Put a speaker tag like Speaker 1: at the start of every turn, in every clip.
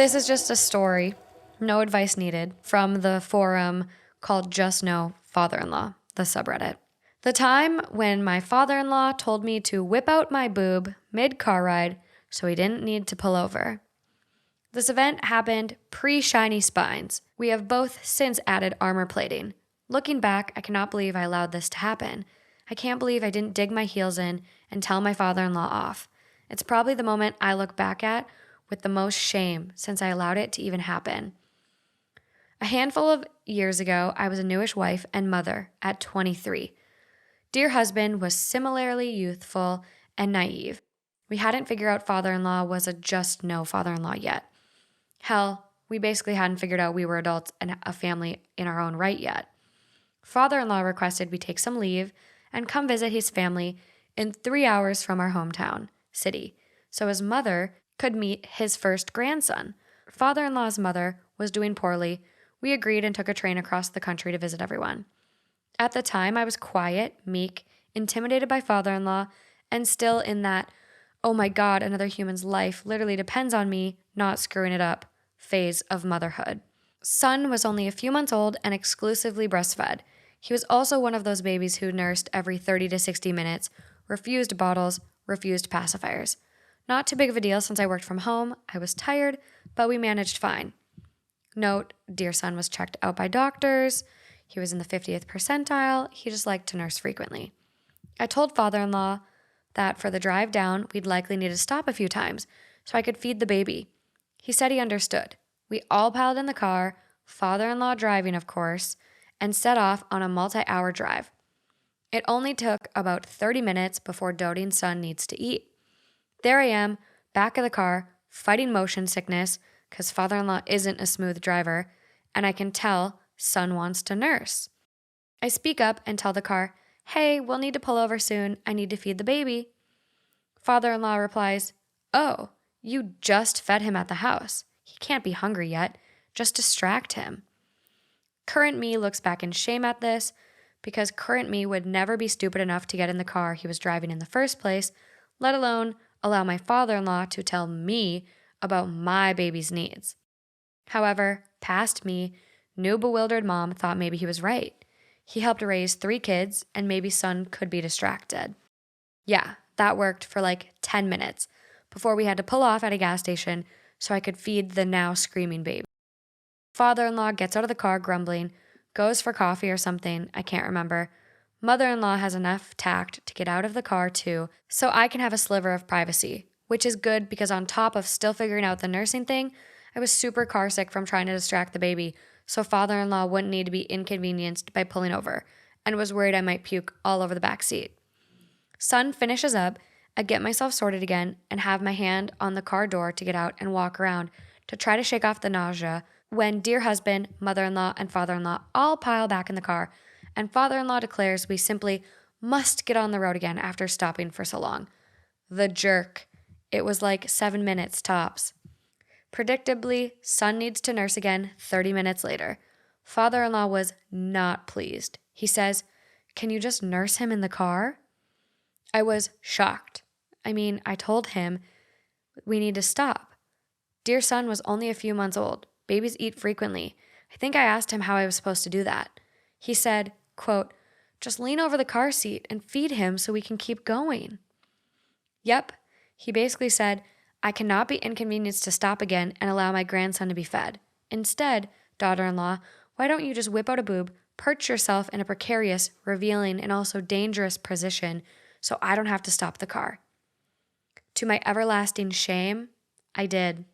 Speaker 1: This is just a story, no advice needed, from the forum called Just Know Father-in-Law, the subreddit. The time when my father-in-law told me to whip out my boob mid-car ride so he didn't need to pull over. This event happened pre-shiny spines. We have both since added armor plating. Looking back, I cannot believe I allowed this to happen. I can't believe I didn't dig my heels in and tell my father-in-law off. It's probably the moment I look back at with the most shame since I allowed it to even happen. A handful of years ago, I was a newish wife and mother at 23. Dear husband was similarly youthful and naive. We hadn't figured out father-in-law was a just no father-in-law yet. Hell, we basically hadn't figured out we were adults and a family in our own right yet. Father-in-law requested we take some leave and come visit his family in 3 hours from our hometown city, so his mother could meet his first grandson. Father-in-law's mother was doing poorly. We agreed and took a train across the country to visit everyone. At the time, I was quiet, meek, intimidated by father-in-law, and still in that, oh my God, another human's life literally depends on me not screwing it up phase of motherhood. Son was only a few months old and exclusively breastfed. He was also one of those babies who nursed every 30 to 60 minutes, refused bottles, refused pacifiers. Not too big of a deal since I worked from home. I was tired, but we managed fine. Note, dear son was checked out by doctors. He was in the 50th percentile. He just liked to nurse frequently. I told father-in-law that for the drive down, we'd likely need to stop a few times so I could feed the baby. He said he understood. We all piled in the car, father-in-law driving, of course, and set off on a multi-hour drive. It only took about 30 minutes before doting son needs to eat. There I am, back of the car, fighting motion sickness because father-in-law isn't a smooth driver, and I can tell son wants to nurse. I speak up and tell the car, hey, we'll need to pull over soon. I need to feed the baby. Father-in-law replies, oh, you just fed him at the house. He can't be hungry yet. Just distract him. Current me looks back in shame at this because current me would never be stupid enough to get in the car he was driving in the first place, let alone allow my father-in-law to tell me about my baby's needs. However, past me, new bewildered mom thought maybe he was right. He helped raise 3 kids and maybe son could be distracted. Yeah, that worked for like 10 minutes before we had to pull off at a gas station so I could feed the now screaming baby. Father-in-law gets out of the car grumbling, goes for coffee or something, I can't remember. Mother-in-law has enough tact to get out of the car too, so I can have a sliver of privacy, which is good because on top of still figuring out the nursing thing, I was super car sick from trying to distract the baby, so father-in-law wouldn't need to be inconvenienced by pulling over, and was worried I might puke all over the back seat. Son finishes up, I get myself sorted again, and have my hand on the car door to get out and walk around to try to shake off the nausea when dear husband, mother-in-law, and father-in-law all pile back in the car, and father-in-law declares we simply must get on the road again after stopping for so long. The jerk. It was like 7 minutes tops. Predictably, son needs to nurse again 30 minutes later. Father-in-law was not pleased. He says, can you just nurse him in the car? I was shocked. I told him we need to stop. Dear son was only a few months old. Babies eat frequently. I think I asked him how I was supposed to do that. He said, quote, just lean over the car seat and feed him so we can keep going. Yep, he basically said, I cannot be inconvenienced to stop again and allow my grandson to be fed. Instead, daughter-in-law, why don't you just whip out a boob, perch yourself in a precarious, revealing, and also dangerous position so I don't have to stop the car. To my everlasting shame, I did.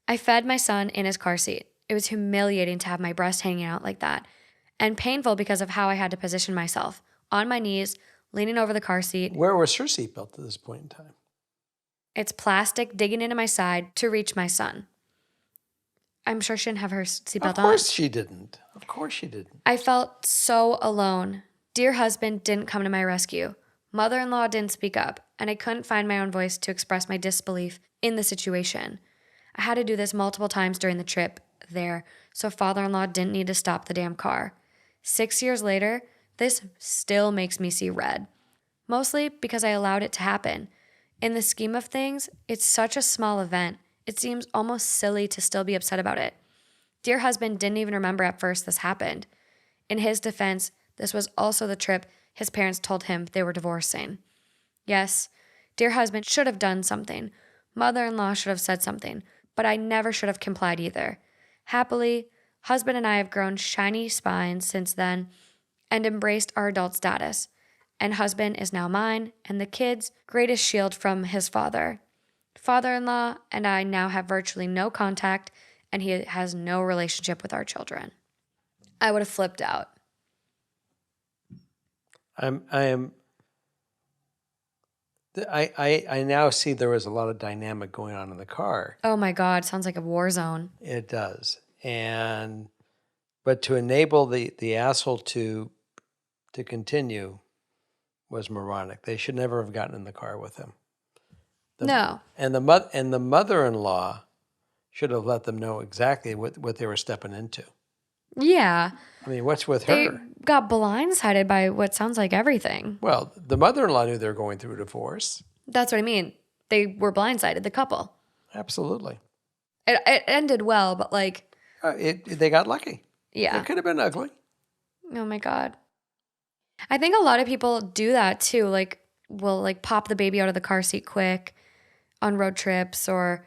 Speaker 1: I fed my son in his car seat. It was humiliating to have my breast hanging out like that, and painful because of how I had to position myself, on my knees, leaning over the car seat.
Speaker 2: Where was her seatbelt at this point in time?
Speaker 1: It's plastic digging into my side to reach my son. I'm sure she didn't have her seatbelt on.
Speaker 2: Of course she didn't. Of course she didn't.
Speaker 1: I felt so alone. Dear husband didn't come to my rescue. Mother-in-law didn't speak up, and I couldn't find my own voice to express my disbelief in the situation. I had to do this multiple times during the trip there, so father-in-law didn't need to stop the damn car. 6 years later, this still makes me see red. Mostly because I allowed it to happen. In the scheme of things, it's such a small event, It seems almost silly to still be upset about it. Dear husband didn't even remember at first this happened. In his defense, this was also the trip his parents told him they were divorcing. Yes, dear husband should have done something. Mother-in-law should have said something, but I never should have complied either. Happily, husband and I have grown shiny spines since then and embraced our adult status. And husband is now mine and the kids' greatest shield from his father. Father-in-law and I now have virtually no contact, and he has no relationship with our children. I would have flipped out.
Speaker 2: I now see there was a lot of dynamic going on in the car.
Speaker 1: Oh my God, sounds like a war zone.
Speaker 2: It does. But to enable the asshole to continue was moronic. They should never have gotten in the car with him.
Speaker 1: No.
Speaker 2: And the mother-in-law should have let them know exactly what they were stepping into.
Speaker 1: Yeah.
Speaker 2: I mean, what's with
Speaker 1: They
Speaker 2: her?
Speaker 1: got blindsided by what sounds like everything.
Speaker 2: Well, the mother-in-law knew they were going through a divorce.
Speaker 1: That's what I mean. They were blindsided, the couple.
Speaker 2: Absolutely.
Speaker 1: It ended well, but like,
Speaker 2: They got lucky.
Speaker 1: yeah.
Speaker 2: It could have been ugly.
Speaker 1: Oh my God. I think a lot of people do that too. Like, will like pop the baby out of the car seat quick on road trips, or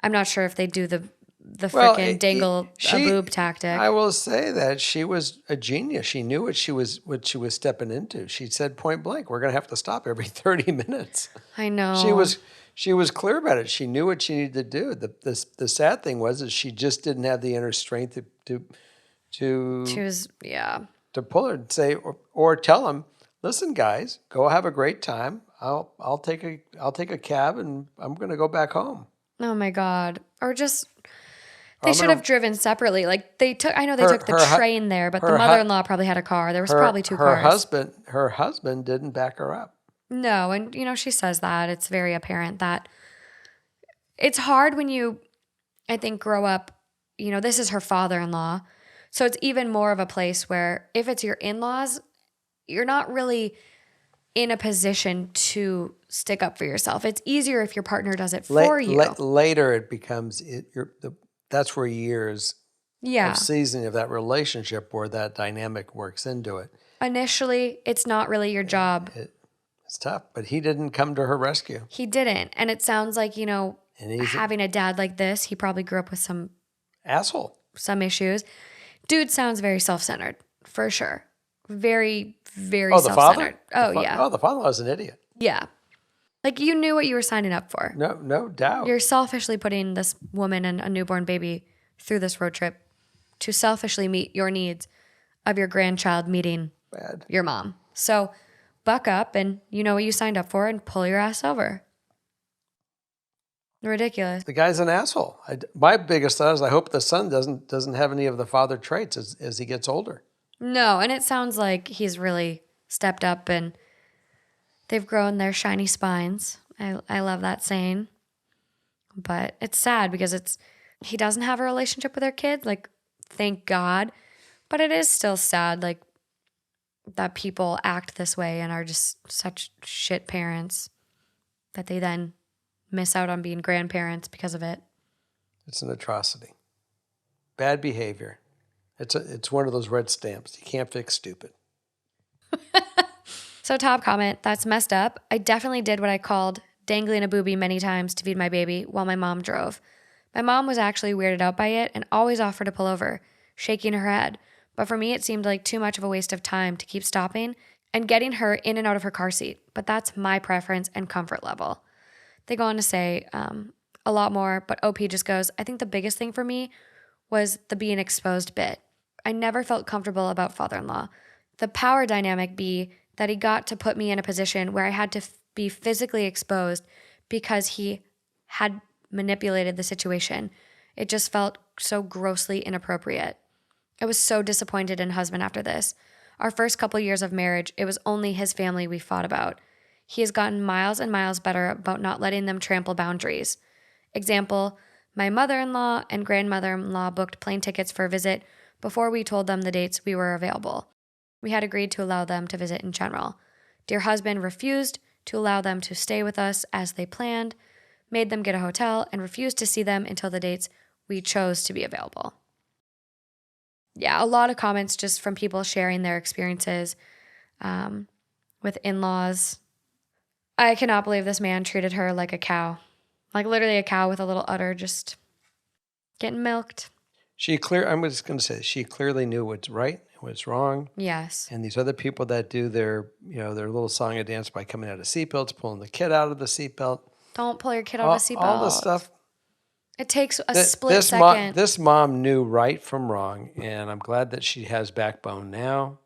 Speaker 1: I'm not sure if they do the frickin' dangle a boob tactic.
Speaker 2: I will say that she was a genius. She knew what she was stepping into. She said point blank, "We're going to have to stop every 30 minutes."
Speaker 1: I know.
Speaker 2: She was clear about it. She knew what she needed to do. The sad thing was that she just didn't have the inner strength to
Speaker 1: She was, yeah.
Speaker 2: to pull her and say or tell him, "Listen, guys, go have a great time. I'll take a cab and I'm going to go back home."
Speaker 1: Oh my God. Or just, they should have driven separately. Like I know they took the train there, but the mother-in-law probably had a car. There was probably two cars.
Speaker 2: Her husband didn't back her up.
Speaker 1: No, and she says that. It's very apparent that it's hard when you, I think, grow up, this is her father-in-law. So it's even more of a place where if it's your in-laws, you're not really in a position to stick up for yourself. It's easier if your partner does it for you.
Speaker 2: Later it becomes, that's where years
Speaker 1: Yeah.
Speaker 2: of seasoning of that relationship where that dynamic works into it.
Speaker 1: Initially, it's not really your job.
Speaker 2: It's tough, but he didn't come to her rescue.
Speaker 1: He didn't. And it sounds like, having a dad like this, he probably grew up with some issues. Dude sounds very self-centered, for sure. Very, very self-centered.
Speaker 2: The father was an idiot.
Speaker 1: Yeah. Like you knew what you were signing up for.
Speaker 2: No doubt.
Speaker 1: You're selfishly putting this woman and a newborn baby through this road trip to selfishly meet your needs of your grandchild meeting your mom. So buck up and you know what you signed up for and pull your ass over. Ridiculous.
Speaker 2: The guy's an asshole. My biggest thought is I hope the son doesn't have any of the father traits as he gets older.
Speaker 1: No, and it sounds like he's really stepped up and they've grown their shiny spines. I love that saying. But it's sad because he doesn't have a relationship with their kid. Like, thank God. But it is still sad, like, that people act this way and are just such shit parents that they then miss out on being grandparents because of it.
Speaker 2: It's an atrocity. Bad behavior. It's one of those red stamps. You can't fix stupid.
Speaker 1: So top comment, that's messed up. I definitely did what I called dangling a boobie many times to feed my baby while my mom drove. My mom was actually weirded out by it and always offered to pull over, shaking her head. But for me, it seemed like too much of a waste of time to keep stopping and getting her in and out of her car seat. But that's my preference and comfort level. They go on to say a lot more, but OP just goes, I think the biggest thing for me was the being exposed bit. I never felt comfortable about father-in-law. The power dynamic be that he got to put me in a position where I had to be physically exposed because he had manipulated the situation. It just felt so grossly inappropriate. I was so disappointed in husband after this. Our first couple years of marriage, it was only his family we fought about. He has gotten miles and miles better about not letting them trample boundaries. Example, my mother-in-law and grandmother-in-law booked plane tickets for a visit before we told them the dates we were available. We had agreed to allow them to visit in general. Dear husband refused to allow them to stay with us as they planned, made them get a hotel, and refused to see them until the dates we chose to be available. Yeah, a lot of comments just from people sharing their experiences with in-laws. I cannot believe this man treated her like a cow. Like literally a cow with a little udder just getting milked.
Speaker 2: I'm just going to say, she clearly knew what's right and what's wrong.
Speaker 1: Yes.
Speaker 2: And these other people that do their little song and dance by coming out of seatbelts, pulling the kid out of the seatbelt,
Speaker 1: Don't pull your kid out of a seatbelt.
Speaker 2: all this stuff.
Speaker 1: It takes a split second.
Speaker 2: This mom knew right from wrong, and I'm glad that she has backbone now.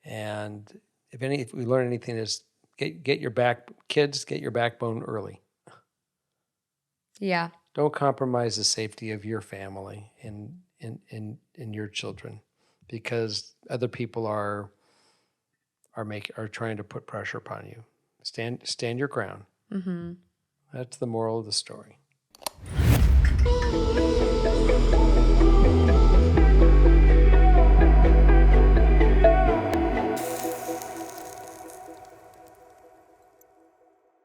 Speaker 2: And if we learn anything, is get your backbone early.
Speaker 1: Yeah.
Speaker 2: Don't compromise the safety of your family and your children, because other people are trying to put pressure upon you. Stand your ground.
Speaker 1: Mm-hmm.
Speaker 2: That's the moral of the story.